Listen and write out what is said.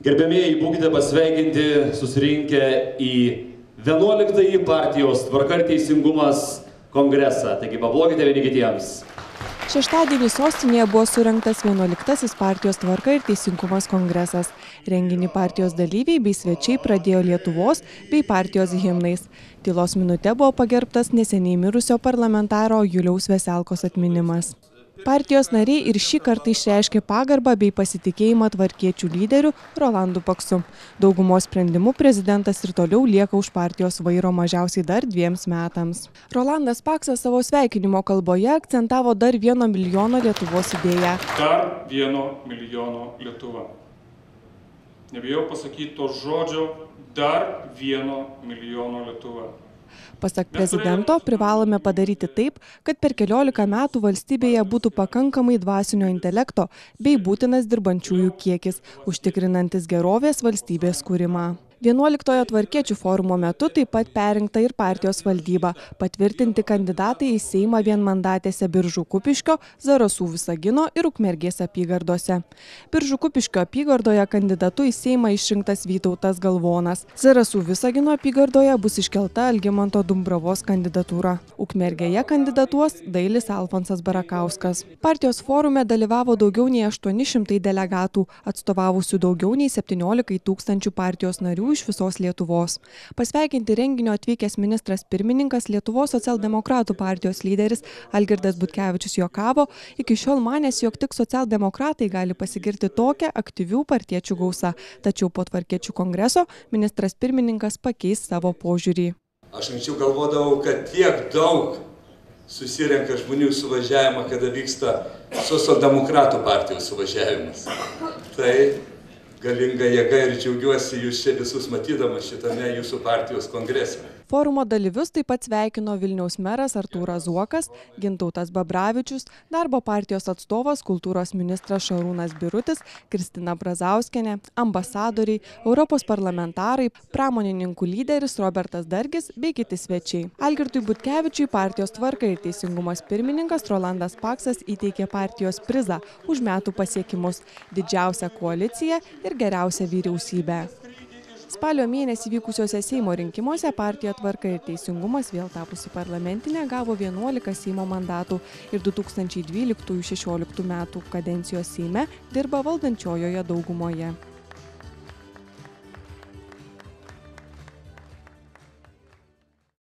Gerbėmieji, būkite pasveikinti susirinkę į 11-ąjį partijos Tvarka ir Teisingumas kongresą. Taigi paplokite vieni kitiems. Šeštadienį sostinėje buvo surengtas 11-asis partijos Tvarka ir Teisingumas kongresas. Renginį partijos dalyviai bei svečiai pradėjo Lietuvos bei partijos himnais. Tylos minute buvo pagerbtas neseniai mirusio parlamentaro Juliaus Veselkos atminimas. Partijos nariai ir šį kartą išreiškė pagarbą bei pasitikėjimą tvarkiečių lyderiu Rolandu Paksu. Daugumos sprendimu prezidentas ir toliau lieka už partijos vairo mažiausiai dar 2 metams. Rolandas Paksas savo sveikinimo kalboje akcentavo dar 1 milijono Lietuvos idėją. Dar 1 milijono Lietuva. Nebijau pasakyti to žodžio, dar 1 milijono Lietuva. Pasak prezidento, privalome padaryti taip, kad per 14 metų valstybėje būtų pakankamai dvasinio intelekto bei būtinas dirbančiųjų kiekis, užtikrinantis gerovės valstybės kūrimą. 11-ojo tvarkiečių forumo metu taip pat perrinkta ir partijos valdyba, patvirtinti kandidatai į Seimą vienmandatėse Biržų Kupiškio, Zarasų Visagino ir Ukmergės apygardose. Biržų Kupiškio apygardoje kandidatu į Seimą išrinktas Vytautas Galvonas. Zarasų Visagino apygardoje bus iškelta Algimanto Dumbravos kandidatūra. Ukmergėje kandidatuos Dailis Alfonsas Barakauskas. Partijos forume dalyvavo daugiau nei 800 delegatų, atstovavusių daugiau nei 17 000 partijos narių iš visos Lietuvos. Pasveikinti renginio atvykęs ministras pirmininkas Lietuvos socialdemokratų partijos lyderis Algirdas Butkevičius juokavo, iki šiol manęs, jog tik socialdemokratai gali pasigirti tokią aktyvių partiečių gausą. Tačiau po tvarkiečių kongreso ministras pirmininkas pakeis savo požiūrį. Aš anksčiau galvodavau, kad tiek daug susirenka žmonių suvažiavimą, kada vyksta socialdemokratų partijos suvažiavimas. Tai galinga jėga ir džiaugiuosi jūs čia visus matydamas šitame jūsų partijos kongrese. Forumo dalyvius taip pat sveikino Vilniaus meras Artūras Zuokas, Gintautas Babravičius, darbo partijos atstovas kultūros ministras Šarūnas Birutis, Kristina Brazauskienė, ambasadoriai, Europos parlamentarai, pramonininkų lyderis Robertas Dargis bei kiti svečiai. Algirdui Butkevičiui partijos Tvarka ir Teisingumas pirmininkas Rolandas Paksas įteikė partijos prizą už metų pasiekimus, didžiausią koaliciją ir geriausią vyriausybę. Spalio mėnesį vykusiuose Seimo rinkimuose partija Tvarka ir Teisingumas, vėl tapusi parlamentinė, gavo 11 Seimo mandatų ir 2012-2016 metų kadencijos Seime dirba valdančiojoje daugumoje.